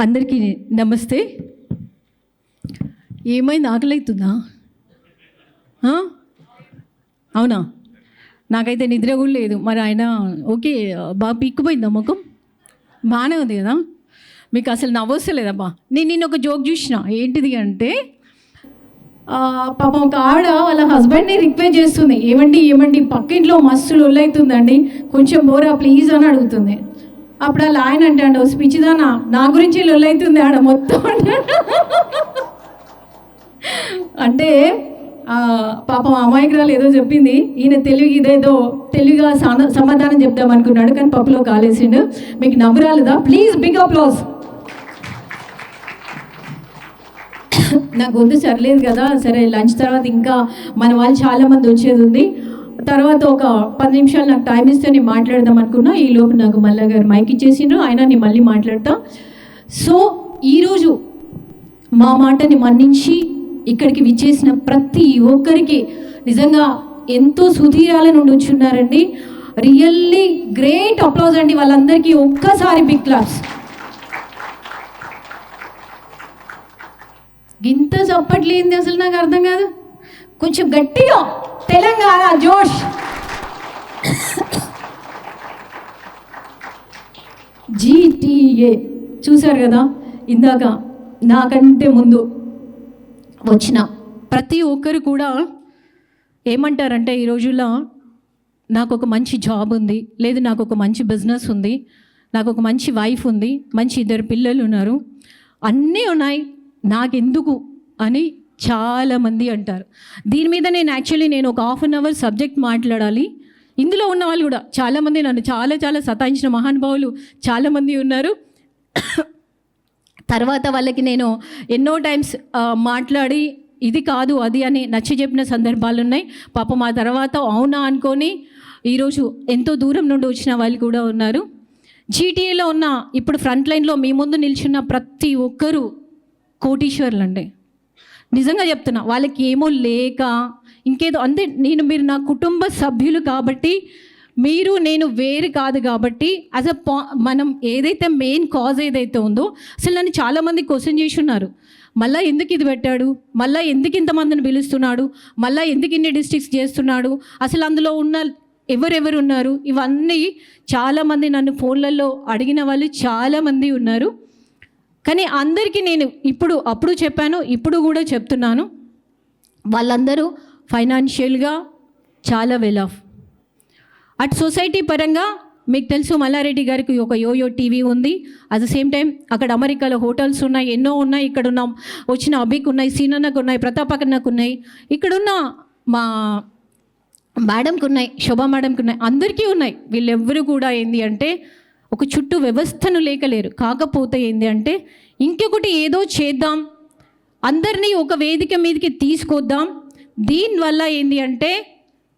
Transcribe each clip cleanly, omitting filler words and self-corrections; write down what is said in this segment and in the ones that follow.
అందరికీ నమస్తే. ఏమైంది, ఆకలి అవుతుందా? అవునా? నాకైతే నిద్ర కూడా లేదు. మరి ఆయన ఓకే, బాగా పీక్కుపోయిందా ముఖం? బాగానే ఉంది కదా? మీకు అసలు నవ్వొస్తలేదబ్బా. నేను నిన్న ఒక జోక్ చూసిన. ఏంటిది అంటే, పాపం ఒక ఆవిడ వాళ్ళ హస్బెండ్ని రిక్వెస్ట్ చేస్తుంది, ఏమండి పక్కింట్లో మస్తు లొల్లవుతుందండి, కొంచెం బోరా ప్లీజ్ అని అడుగుతుంది. అప్పుడు అలా ఆయన అంటాడు, పిచ్చిదానా, నా గురించి లొల్లవుతుంది ఆడ మొత్తం అంటే పాపం అమాయకురాలు ఏదో చెప్పింది, ఈయన తెలివిగా సమాధానం చెప్తాం అనుకున్నాడు, కానీ పప్పులో కాలేసిండు. మీకు నవ్వు రాలేదా? Please big applause. నా గొంతు సరిలేదు కదా, సరే లంచ్ తర్వాత ఇంకా మన వాళ్ళు చాలామంది వచ్చేది ఉంది. తర్వాత ఒక 10 నిమిషాలు నాకు టైం ఇస్తే నేను మాట్లాడదాం అనుకున్నా. ఈ లోపు నాకు మల్లా గారు మైక్ ఇచ్చేసిండ్రు. ఆయన నేను మళ్ళీ మాట్లాడతా. సో ఈరోజు మా మాటని మన్నించి ఇక్కడికి విచ్చేసిన ప్రతి ఒక్కరికి నిజంగా ఎంతో సుధీరాల నుండి వచ్చున్నారండి. రియల్లీ గ్రేట్ అప్లాజ్ అండి వాళ్ళందరికీ. ఒక్కసారి బిగ్ క్లాప్స్. ఇంత చప్పట్లేంది అసలు నాకు అర్థం కాదు. కొంచెం గట్టిగా తెలంగాణ జోష్. జీటీఏ చూశారు కదా, ఇందాక నాకంటే ముందు వచ్చిన ప్రతి ఒక్కరు కూడా ఏమంటారంటే, ఈ రోజుల్లో నాకు ఒక మంచి జాబ్ ఉంది, లేదు నాకు ఒక మంచి బిజినెస్ ఉంది, నాకు ఒక మంచి వైఫ్ ఉంది, మంచి 2 పిల్లలు ఉన్నారు, అన్నీ ఉన్నాయి, నాకెందుకు అని చాలామంది అంటారు. దీని మీద నేను ఒక 1/2 అవర్ సబ్జెక్ట్ మాట్లాడాలి. ఇందులో ఉన్న వాళ్ళు కూడా చాలామంది నన్ను చాలా సతాయించిన మహానుభావులు చాలామంది ఉన్నారు. తర్వాత వాళ్ళకి నేను ఎన్నో టైమ్స్ మాట్లాడి ఇది కాదు అది అని నచ్చి చెప్పిన సందర్భాలు ఉన్నాయి. పాపం ఆ తర్వాత అవునా అనుకొని ఈరోజు ఎంతో దూరం నుండి వచ్చిన వాళ్ళు కూడా ఉన్నారు. జీటీఏలో ఉన్న ఇప్పుడు ఫ్రంట్ లైన్లో మీ ముందు నిల్చున్న ప్రతి ఒక్కరూ కోటీశ్వర్లు అండి. నిజంగా చెప్తున్నా, వాళ్ళకి ఏమో లేక ఇంకేదో అంతే. మీరు నా కుటుంబ సభ్యులు కాబట్టి, మీరు నేను వేరు కాదు కాబట్టి, మనం ఏదైతే మెయిన్ కాజ్ ఏదైతే ఉందో, అసలు నన్ను చాలామంది క్వశ్చన్ చేసి ఉన్నారు. మళ్ళీ ఎందుకు ఇది పెట్టాడు, మళ్ళీ ఎందుకు ఇంతమందిని పిలుస్తున్నాడు, మళ్ళీ ఎందుకు ఇన్ని డిస్ట్రిక్ట్స్ చేస్తున్నాడు, అసలు అందులో ఉన్న ఎవరెవరు ఉన్నారు, ఇవన్నీ చాలామంది నన్ను ఫోన్లలో అడిగిన వాళ్ళు చాలామంది ఉన్నారు. కానీ అందరికీ నేను అప్పుడు చెప్పాను, ఇప్పుడు కూడా చెప్తున్నాను, వాళ్ళందరూ ఫైనాన్షియల్గా చాలా వెల్ ఆఫ్. అటు సొసైటీ పరంగా మీకు తెలుసు, మల్లారెడ్డి గారికి ఒక యోయో టీవీ ఉంది. అట్ ద సేమ్ టైం అక్కడ అమెరికాలో హోటల్స్ ఉన్నాయి, ఎన్నో ఉన్నాయి. ఇక్కడ ఉన్న వచ్చిన అభిక్ ఉన్నాయి, సీనన్నకు ఉన్నాయి, ప్రతాపకన్నకు ఉన్నాయి, ఇక్కడున్న మా మేడంకు ఉన్నాయి, శోభా మేడంకు ఉన్నాయి, అందరికీ ఉన్నాయి. వీళ్ళెవ్వరూ కూడా ఏంది అంటే ఒక చుట్టూ వ్యవస్థను లేకలేరు. కాకపోతే ఏంది అంటే ఇంకొకటి ఏదో చేద్దాం, అందరినీ ఒక వేదిక మీదకి తీసుకొద్దాం. దీనివల్ల ఏంది అంటే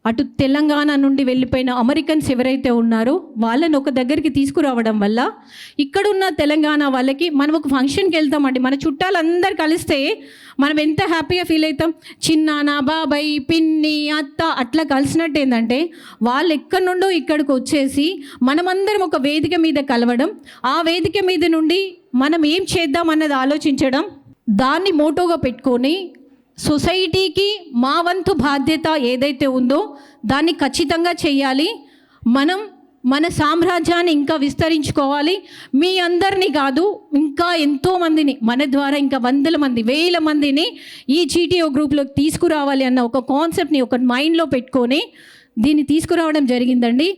అటు తెలంగాణ నుండి వెళ్ళిపోయిన అమెరికన్స్ ఎవరైతే ఉన్నారో వాళ్ళని ఒక దగ్గరికి తీసుకురావడం వల్ల ఇక్కడున్న తెలంగాణ వాళ్ళకి, మనం ఒక ఫంక్షన్కి వెళ్తామండి, మన చుట్టాలందరూ కలిస్తే మనం ఎంత హ్యాపీగా ఫీల్ అవుతాం. చిన్నాన్న, బాబాయ్, పిన్ని, అత్త అట్లా కలిసినట్టు ఏంటంటే వాళ్ళు ఎక్కడి నుండో ఇక్కడికి వచ్చేసి మనమందరం ఒక వేదిక మీద కలవడం, ఆ వేదిక మీద నుండి మనం ఏం చేద్దాం అన్నది ఆలోచించడం, దాన్ని మోటోగా పెట్టుకొని సొసైటీకి మా వంతు బాధ్యత ఏదైతే ఉందో దాన్ని ఖచ్చితంగా చేయాలి. మనం మన సామ్రాజ్యాన్ని ఇంకా విస్తరించుకోవాలి. మీ అందరినీ కాదు, ఇంకా ఎంతోమందిని మన ద్వారా ఇంకా 100 మంది 1000 మందిని ఈ జీటీఓ గ్రూప్లోకి తీసుకురావాలి అన్న ఒక కాన్సెప్ట్ని ఒక మైండ్లో పెట్టుకొని దీన్ని తీసుకురావడం జరిగిందండి.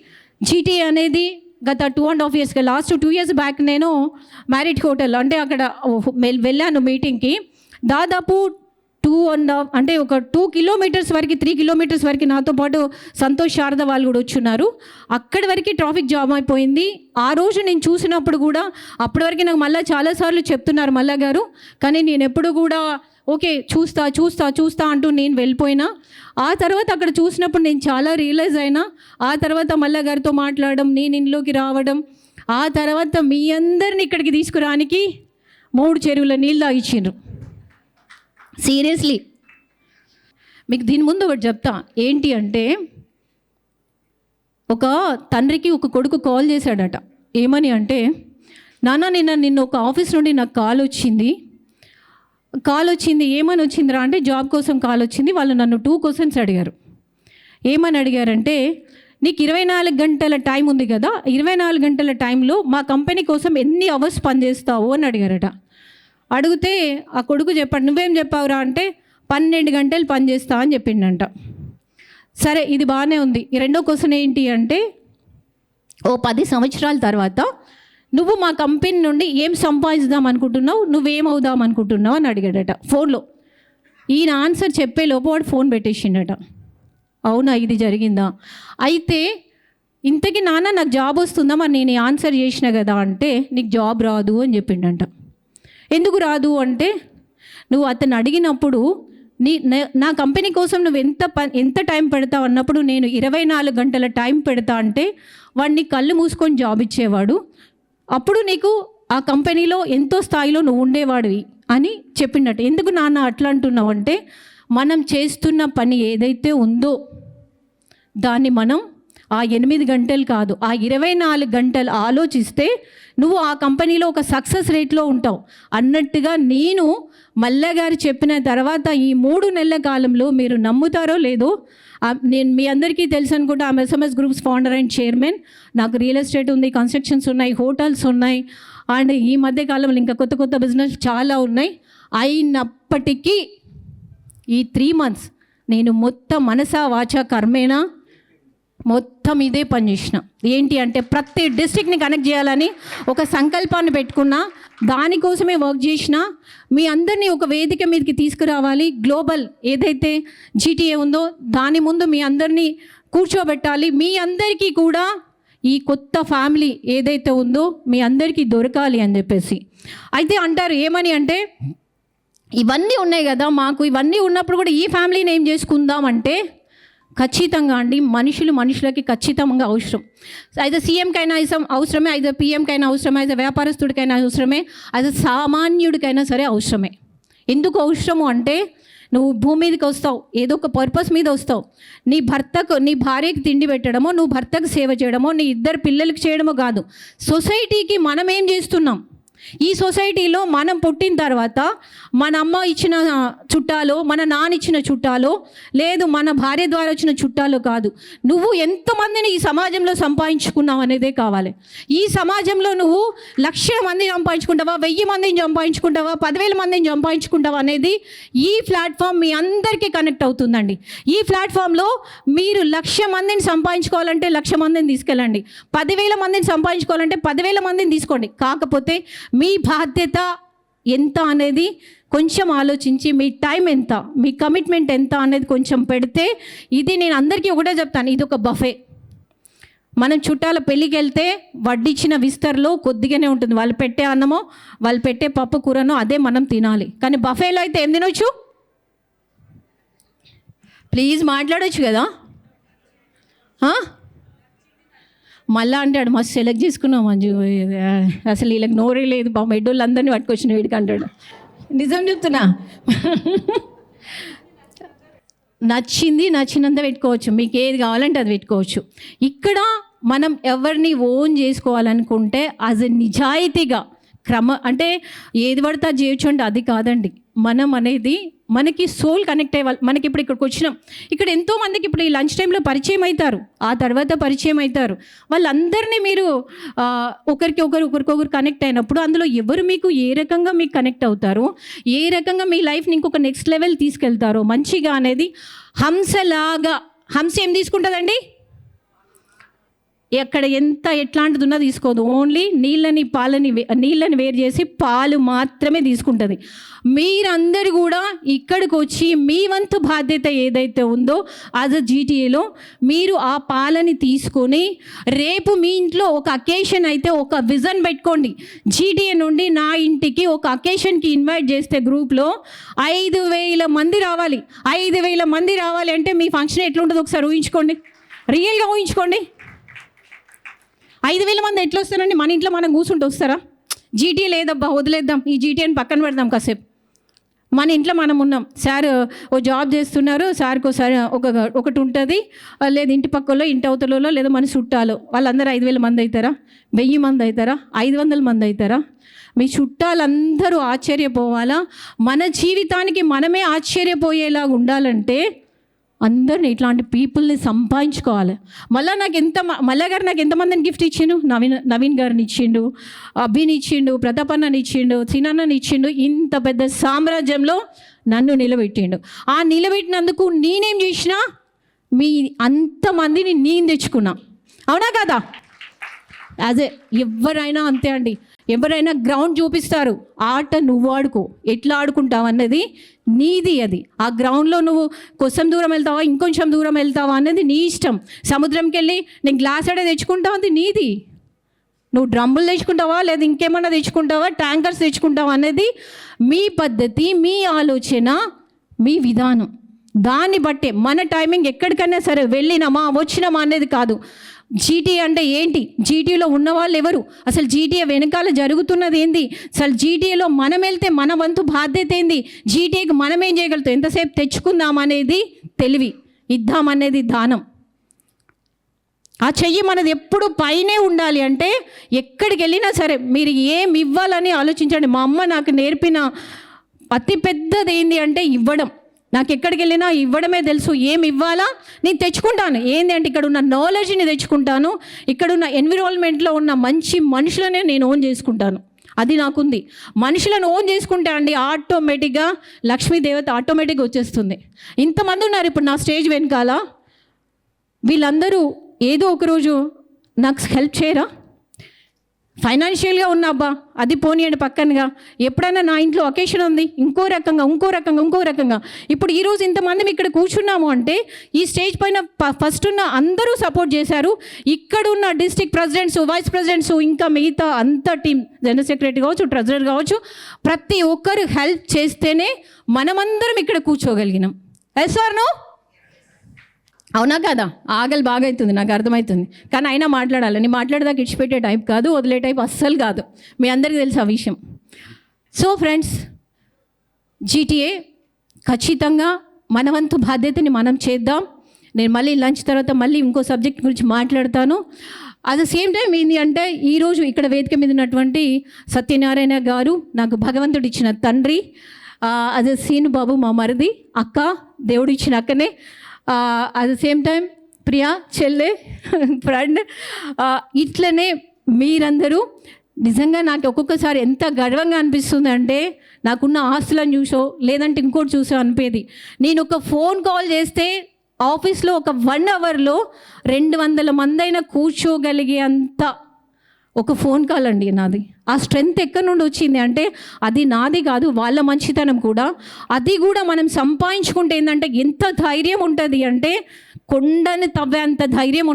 జీటీఏ అనేది గత 2.5 yearsగా, లాస్ట్ 2 years బ్యాక్ నేను మ్యారిట్ హోటల్ అంటే అక్కడ వెళ్ళాను మీటింగ్కి. దాదాపు 2.5 అంటే ఒక 2 kilometers వరకు, 3 kilometers వరకు నాతో పాటు సంతోష్ శారద వాళ్ళు కూడా వచ్చున్నారు. అక్కడి వరకు ట్రాఫిక్ జామ్ అయిపోయింది. ఆ రోజు నేను చూసినప్పుడు కూడా అప్పటి వరకు నాకు మళ్ళీ చాలాసార్లు చెప్తున్నారు మల్లా గారు, కానీ నేను ఎప్పుడు కూడా ఓకే చూస్తా అంటూ నేను వెళ్ళిపోయినా. ఆ తర్వాత అక్కడ చూసినప్పుడు నేను చాలా రియలైజ్ అయినా. ఆ తర్వాత మల్లా గారితో మాట్లాడడం, నేను ఇంట్లోకి రావడం, ఆ తర్వాత మీ అందరిని ఇక్కడికి తీసుకురానికి 3 చెరువుల నీళ్ళు తాగిచ్చిండ్రు. సీరియస్లీ మీకు దీని ముందు ఒకటి చెప్తా. ఏంటి అంటే ఒక తండ్రికి ఒక కొడుకు కాల్ చేశాడట. ఏమని అంటే, నాన్న నిన్న ఒక ఆఫీస్ నుండి నాకు కాల్ వచ్చింది. ఏమని వచ్చిందిరా అంటే జాబ్ కోసం కాల్ వచ్చింది. వాళ్ళు నన్ను 2 క్వశ్చన్స్ అడిగారు. ఏమని అడిగారంటే, నీకు 24 గంటల టైం ఉంది కదా, 24 గంటల టైంలో మా కంపెనీ కోసం ఎన్ని అవర్స్ పనిచేస్తావు అని అడిగారట. అడిగితే ఆ కొడుకు చెప్పాడు, నువ్వేం చెప్పావురా అంటే 12 గంటలు పనిచేస్తా అని చెప్పిండంట. సరే, ఇది బాగానే ఉంది. ఈ రెండో క్వశ్చన్ ఏంటి అంటే, ఓ 10 సంవత్సరాల తర్వాత నువ్వు మా కంపెనీ నుండి ఏం సంపాదిద్దాం అనుకుంటున్నావు, నువ్వేమవుదాం అనుకుంటున్నావు అని అడిగాడట ఫోన్లో. ఈయన ఆన్సర్ చెప్పే లోపు వాడు ఫోన్ పెట్టేసిండట. అవునా, ఇది జరిగిందా? అయితే ఇంతకీ నాన్న నాకు జాబ్ వస్తుందా, మరి నేను ఆన్సర్ చేసిన కదా అంటే, నీకు జాబ్ రాదు అని చెప్పిండంట. ఎందుకు రాదు అంటే, నువ్వు అతను అడిగినప్పుడు నా కంపెనీ కోసం నువ్వు ఎంత టైం పెడతావు అన్నప్పుడు, నేను 24 గంటల టైం పెడతా అంటే వాడిని కళ్ళు మూసుకొని జాబ్ ఇచ్చేవాడు. అప్పుడు నీకు ఆ కంపెనీలో ఎంతో స్థాయిలో నువ్వు ఉండేవాడివి అని చెప్పిండట. ఎందుకు నాన్న అట్లా అంటున్నావు అంటే, మనం చేస్తున్న పని ఏదైతే ఉందో దాన్ని మనం ఆ 8 గంటలు కాదు, ఆ 24 గంటలు ఆలోచిస్తే నువ్వు ఆ కంపెనీలో ఒక సక్సెస్ రేట్లో ఉంటావు అన్నట్టుగా నేను మల్లె గారు చెప్పిన తర్వాత ఈ 3 నెలల కాలంలో మీరు నమ్ముతారో లేదో, నేను మీ అందరికీ తెలుసు అనుకుంటా, ఆమె SMS groups founder and chairman. నాకు రియల్ ఎస్టేట్ ఉంది, కన్స్ట్రక్షన్స్ ఉన్నాయి, హోటల్స్ ఉన్నాయి, అండ్ ఈ మధ్య కాలంలో ఇంకా కొత్త బిజినెస్ చాలా ఉన్నాయి. అయినప్పటికీ ఈ 3 months నేను మొత్తం మనసా వాచా కర్మేనా మొత్తం ఇదే పని చేసిన. ఏంటి అంటే, ప్రతి డిస్ట్రిక్ట్ని కనెక్ట్ చేయాలని ఒక సంకల్పాన్ని పెట్టుకున్నా, దానికోసమే వర్క్ చేసిన. మీ అందరినీ ఒక వేదిక మీదకి తీసుకురావాలి. గ్లోబల్ ఏదైతే జీటీఏ ఉందో దాని ముందు మీ అందరినీ కూర్చోబెట్టాలి. మీ అందరికీ కూడా ఈ కొత్త ఫ్యామిలీ ఏదైతే ఉందో మీ అందరికీ దొరకాలి అని చెప్పేసి. అయితే అంటారు ఏమని అంటే, ఇవన్నీ ఉన్నాయి కదా మాకు, ఇవన్నీ ఉన్నప్పుడు కూడా ఈ ఫ్యామిలీని ఏం చేసుకుందామంటే, ఖచ్చితంగా అండి మనుషులకి ఖచ్చితంగా అవసరం. అయితే సీఎంకైనా అవసరమే, అయితే పీఎంకైనా అవసరమే, అయితే వ్యాపారస్తుడికైనా అవసరమే, అయితే సామాన్యుడికైనా సరే అవసరమే. ఎందుకు అవసరము అంటే, నువ్వు భూమి మీదకి వస్తావు, ఏదో ఒక పర్పస్ మీద వస్తావు. నీ భార్యకి తిండి పెట్టడమో, నువ్వు భర్తకు సేవ చేయడమో, నీ 2 పిల్లలకి చేయడమో కాదు, సొసైటీకి మనం ఏం చేస్తున్నాం. ఈ సొసైటీలో మనం పుట్టిన తర్వాత మన అమ్మ ఇచ్చిన చుట్టాలో, మన నాన్న ఇచ్చిన చుట్టాలో, లేదు మన భార్య ద్వారా వచ్చిన చుట్టాలో కాదు, నువ్వు ఎంతమందిని ఈ సమాజంలో సంపాదించుకున్నావు అనేదే కావాలి. ఈ సమాజంలో నువ్వు 1,00,000 మందిని సంపాదించుకుంటావా, 1000 మందిని సంపాదించుకుంటావా, 10,000 మందిని సంపాదించుకుంటావా అనేది ఈ ప్లాట్ఫామ్ మీ అందరికీ కనెక్ట్ అవుతుందండి. ఈ ప్లాట్ఫామ్లో మీరు 1,00,000 మందిని సంపాదించుకోవాలంటే 1,00,000 మందిని తీసుకెళ్ళండి, 10,000 మందిని సంపాదించుకోవాలంటే 10,000 మందిని తీసుకోండి. కాకపోతే మీ బాధ్యత ఎంత అనేది కొంచెం ఆలోచించి, మీ టైం ఎంత, మీ కమిట్మెంట్ ఎంత అనేది కొంచెం పెడితే, ఇది నేను అందరికీ ఒకటే చెప్తాను, ఇది ఒక బఫే. మనం చుట్టాల పెళ్ళికి వెళ్తే వడ్డిచ్చిన విస్తర్లో కొద్దిగానే ఉంటుంది, వాళ్ళు పెట్టే అన్నమో వాళ్ళు పెట్టే పప్పు కూరనో అదే మనం తినాలి. కానీ బఫేలో అయితే ఏం తినొచ్చు? ప్లీజ్ మాట్లాడవచ్చు కదా. మళ్ళా అంటాడు, మస్తు సెలెక్ట్ చేసుకున్నావు మంజు, అసలు వీళ్ళకి నోరే లేదు, బాబు ఎడ్డోళ్ళు అందరినీ పట్టుకొచ్చిన వీడికి అంటాడు. నిజం చెప్తున్నా. నచ్చినంత పెట్టుకోవచ్చు, మీకు ఏది కావాలంటే అది పెట్టుకోవచ్చు. ఇక్కడ మనం ఎవరిని ఓన్ చేసుకోవాలనుకుంటే అది నిజాయితీగా అంటే ఏది పడితే అది చేయొచ్చు అంటే అది కాదండి. మనం అనేది మనకి సోల్ కనెక్ట్ అయ్యే మనకి ఇప్పుడు ఇక్కడికి వచ్చినాం, ఇక్కడ ఎంతోమందికి ఇప్పుడు ఈ లంచ్ టైంలో పరిచయం అవుతారు, ఆ తర్వాత పరిచయం అవుతారు. వాళ్ళందరినీ మీరు ఒకరికొకరు కనెక్ట్ అయినప్పుడు అందులో ఎవరు మీకు ఏ రకంగా మీకు కనెక్ట్ అవుతారో, ఏ రకంగా మీ లైఫ్ని ఇంకొక నెక్స్ట్ లెవెల్ తీసుకెళ్తారో మంచిగా అనేది. హంస ఏం తీసుకుంటుందండి, ఎక్కడ ఎట్లాంటిది ఉన్నా తీసుకోదు, ఓన్లీ నీళ్ళని వేరు చేసి పాలు మాత్రమే తీసుకుంటుంది. మీరందరూ కూడా ఇక్కడికి వచ్చి మీ వంతు బాధ్యత ఏదైతే ఉందో యాజ్ అ జీటీఏలో మీరు ఆ పాలని తీసుకొని, రేపు మీ ఇంట్లో ఒక అకేషన్ అయితే ఒక విజన్ పెట్టుకోండి. జీటీఏ నుండి నా ఇంటికి ఒక అకేషన్కి ఇన్వైట్ చేస్తే గ్రూప్లో 5,000 మంది రావాలి. 5,000 మంది రావాలి అంటే మీ ఫంక్షన్ ఎట్లుంటుందో ఒకసారి ఊహించుకోండి, రియల్గా ఊహించుకోండి. 5,000 మంది ఎట్లా వస్తారండి? మన ఇంట్లో మనం కూర్చుంటూ వస్తారా? జీటీఏ లేదబ్బా వదిలేద్దాం, ఈ జీటీఏని పక్కన పెడదాం కాసేపు. మన ఇంట్లో మనం ఉన్నాం, సార్ ఓ జాబ్ చేస్తున్నారు, సార్కి ఒకసారి ఒకటి ఉంటుంది, లేదు ఇంటి పక్కలో ఇంటి అవతలలో లేదా మన చుట్టాలు, వాళ్ళందరూ 5,000 మంది అవుతారా, 1000 మంది అవుతారా, 500 మంది అవుతారా? మీ చుట్టాలందరూ ఆశ్చర్యపోవాలా? మన జీవితానికి మనమే ఆశ్చర్యపోయేలాగా ఉండాలంటే అందరిని ఇట్లాంటి పీపుల్ని సంపాదించుకోవాలి. మళ్ళా గారు నాకు ఎంతమందిని గిఫ్ట్ ఇచ్చిండు? నవీన్ గారిని ఇచ్చిండు, అభిని ఇచ్చిండు, ప్రతాపన్నని ఇచ్చిండు, సినాన్నని ఇచ్చిండు. ఇంత పెద్ద సామ్రాజ్యంలో నన్ను నిలబెట్టిండు. ఆ నిలబెట్టినందుకు నేనేం చేసినా మీ అంతమందిని నేను తెచ్చుకున్నా. అవునా కదా? అదే ఎవరైనా అంతే అండి. ఎవరైనా గ్రౌండ్ చూపిస్తారు, ఆట నువ్వు ఆడుకో, ఎట్లా ఆడుకుంటావు అన్నది నీది. అది ఆ గ్రౌండ్లో నువ్వు కొంచెం దూరం వెళ్తావా, ఇంకొంచెం దూరం వెళ్తావా అన్నది నీ ఇష్టం. సముద్రంకి వెళ్ళి నేను గ్లాస్ ఆడే తెచ్చుకుంటావు, అది నీది. నువ్వు డ్రమ్ములు తెచ్చుకుంటావా లేదా ఇంకేమన్నా తెచ్చుకుంటావా, ట్యాంకర్స్ తెచ్చుకుంటావా అనేది మీ పద్ధతి, మీ ఆలోచన, మీ విధానం. దాన్ని బట్టే మన టైమింగ్ ఎక్కడికైనా సరే వెళ్ళినామా వచ్చినామా అనేది కాదు. జీటీఏ అంటే ఏంటి, జీటీఏలో ఉన్నవాళ్ళు ఎవరు, అసలు జీటీఏ వెనకాల జరుగుతున్నది ఏంది, అసలు జీటీఏలో మనం వెళ్తే మన వంతు బాధ్యత ఏంది, జీటీఏకి మనం ఏం చేయగలుగుతాం, ఎంతసేపు తెచ్చుకుందామనేది తెలివి, ఇద్దామనేది దానం. ఆ చెయ్యి మనది ఎప్పుడు పైనే ఉండాలి. అంటే ఎక్కడికి వెళ్ళినా సరే మీరు ఏం ఇవ్వాలని ఆలోచించండి. మా అమ్మ నాకు నేర్పిన అతి పెద్దది ఏంది అంటే ఇవ్వడం. నాకు ఎక్కడికి వెళ్ళినా ఇవ్వడమే తెలుసు. ఏమి ఇవ్వాలా నేను తెచ్చుకుంటాను. ఏంటి అంటే ఇక్కడ ఉన్న నాలెడ్జ్ని తెచ్చుకుంటాను, ఇక్కడున్న ఎన్విరాన్మెంట్లో ఉన్న మంచి మనుషులనే నేను ఓన్ చేసుకుంటాను. అది నాకుంది. మనుషులను ఓన్ చేసుకుంటే అండి ఆటోమేటిక్గా లక్ష్మీదేవత ఆటోమేటిక్గా వచ్చేస్తుంది. ఇంతమంది ఉన్నారు ఇప్పుడు నా స్టేజ్ వెనకాల, వీళ్ళందరూ ఏదో ఒకరోజు నాకు హెల్ప్ చేయరా? ఫైనాన్షియల్గా ఉన్నా అబ్బా అది పోనీయండి పక్కనగా, ఎప్పుడైనా నా ఇంట్లో ఒకేషన్ ఉంది ఇంకో రకంగా. ఇప్పుడు ఈరోజు ఇంతమంది ఇక్కడ కూర్చున్నాము అంటే ఈ స్టేజ్ పైన ఫస్ట్ ఉన్న అందరూ సపోర్ట్ చేశారు. ఇక్కడున్న డిస్ట్రిక్ట్ ప్రెసిడెంట్స్, వైస్ ప్రెసిడెంట్స్, ఇంకా మిగతా అంత టీం, జనరల్ సెక్రటరీ కావచ్చు, ట్రెజరర్ కావచ్చు, ప్రతి ఒక్కరు హెల్ప్ చేస్తేనే మనమందరం ఇక్కడ కూర్చోగలిగినాం. Yes are no? అవునా కదా? ఆగలి బాగా అవుతుంది, నాకు అర్థమవుతుంది. కానీ అయినా మాట్లాడాలి. నేను మాట్లాడదాకా ఇచ్చిపెట్టే టైప్ కాదు, వదిలే టైప్ అస్సలు కాదు. మీ అందరికీ తెలుసు ఆ విషయం. సో ఫ్రెండ్స్, జీటీఏ ఖచ్చితంగా మన వంతు బాధ్యతని మనం చేద్దాం. నేను మళ్ళీ లంచ్ తర్వాత మళ్ళీ ఇంకో సబ్జెక్ట్ గురించి మాట్లాడతాను. అట్ ద సేమ్ టైం ఏంటి అంటే ఈరోజు ఇక్కడ వేదిక మీద ఉన్నటువంటి సత్యనారాయణ గారు నాకు భగవంతుడు ఇచ్చిన తండ్రి, అదే సీను బాబు మా మరిది, అక్క దేవుడు ఇచ్చిన అక్కనే, at the same time Priya చెల్లె, ఫ్రెండ్. ఇట్లనే మీరందరూ నిజంగా నాకు ఒక్కొక్కసారి ఎంత గర్వంగా అనిపిస్తుంది అంటే నాకున్న ఆస్తులను చూసో లేదంటే ఇంకోటి చూసో అనిపేది. నేను ఒక ఫోన్ కాల్ చేస్తే ఆఫీస్లో ఒక 1 అవర్లో 200 మంది అయినా కూర్చోగలిగే అంత ఒక ఫోన్ కాల్ అండి నాది. ఆ స్ట్రెంగ్త్ ఎక్కడి నుండి వచ్చింది అంటే అది నాది కాదు, వాళ్ళ మంచితనం కూడా. అది కూడా మనం సంపాదించుకుంటే ఏంటంటే ఎంత ధైర్యం ఉంటుంది అంటే కొండని తవ్వేంత ధైర్యం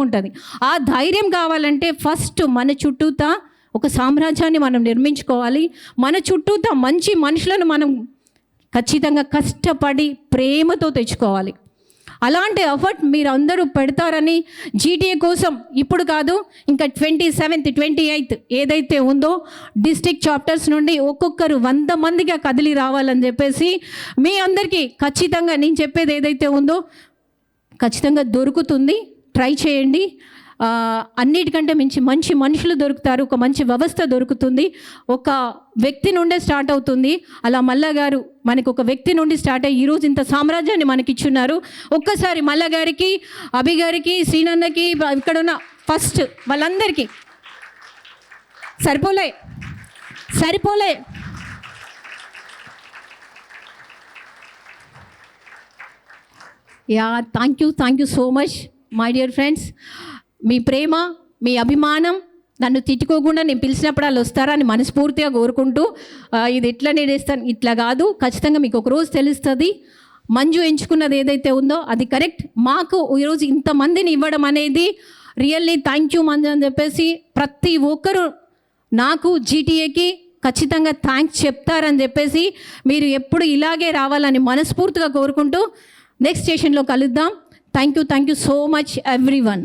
ఉంటుంది. ఆ ధైర్యం కావాలంటే ఫస్ట్ మన చుట్టూతా ఒక సామ్రాజ్యాన్ని మనం నిర్మించుకోవాలి. మన చుట్టూతా మంచి మనుషులను మనం ఖచ్చితంగా కష్టపడి ప్రేమతో తెచ్చుకోవాలి. అలాంటి ఎఫర్ట్ మీరు అందరూ పెడతారని జీటీఏ కోసం ఇప్పుడు కాదు, ఇంకా 27th 28th ఏదైతే ఉందో డిస్ట్రిక్ట్ చాప్టర్స్ నుండి ఒక్కొక్కరు 100 మందిగా కదిలి రావాలని చెప్పేసి మీ అందరికీ ఖచ్చితంగా నేను చెప్పేది ఏదైతే ఉందో ఖచ్చితంగా దొరుకుతుంది. ట్రై చేయండి. అన్నిటికంటే మంచి మనుషులు దొరుకుతారు, ఒక మంచి వ్యవస్థ దొరుకుతుంది. ఒక వ్యక్తి నుండే స్టార్ట్ అవుతుంది. అలా మల్లా గారు మనకు ఒక వ్యక్తి నుండి స్టార్ట్ అయ్యి ఈరోజు ఇంత సామ్రాజ్యాన్ని మనకి ఇచ్చున్నారు. ఒక్కసారి మల్లా గారికి, అభి గారికి, శ్రీనన్నకి, ఇక్కడ ఉన్న ఫస్ట్ వాళ్ళందరికీ సరిపోలే. Yeah, thank you so much my dear friends. మీ ప్రేమ, మీ అభిమానం, నన్ను తిట్టుకోకుండా నేను పిలిచినప్పుడు వాళ్ళు వస్తారని మనస్ఫూర్తిగా కోరుకుంటూ, ఇది ఎట్లా నేనేస్తాను ఇట్లా కాదు, ఖచ్చితంగా మీకు ఒకరోజు తెలుస్తుంది. మంజు ఎంచుకున్నది ఏదైతే ఉందో అది కరెక్ట్. మాకు ఈరోజు ఇంతమందిని ఇవ్వడం అనేది రియల్లీ థ్యాంక్ యూ మంజు అని చెప్పేసి ప్రతి ఒక్కరు నాకు జీటీఏకి ఖచ్చితంగా థ్యాంక్స్ చెప్తారని చెప్పేసి మీరు ఎప్పుడు ఇలాగే రావాలని మనస్ఫూర్తిగా కోరుకుంటూ నెక్స్ట్ సెషన్లో కలుద్దాం. Thank you so much everyone.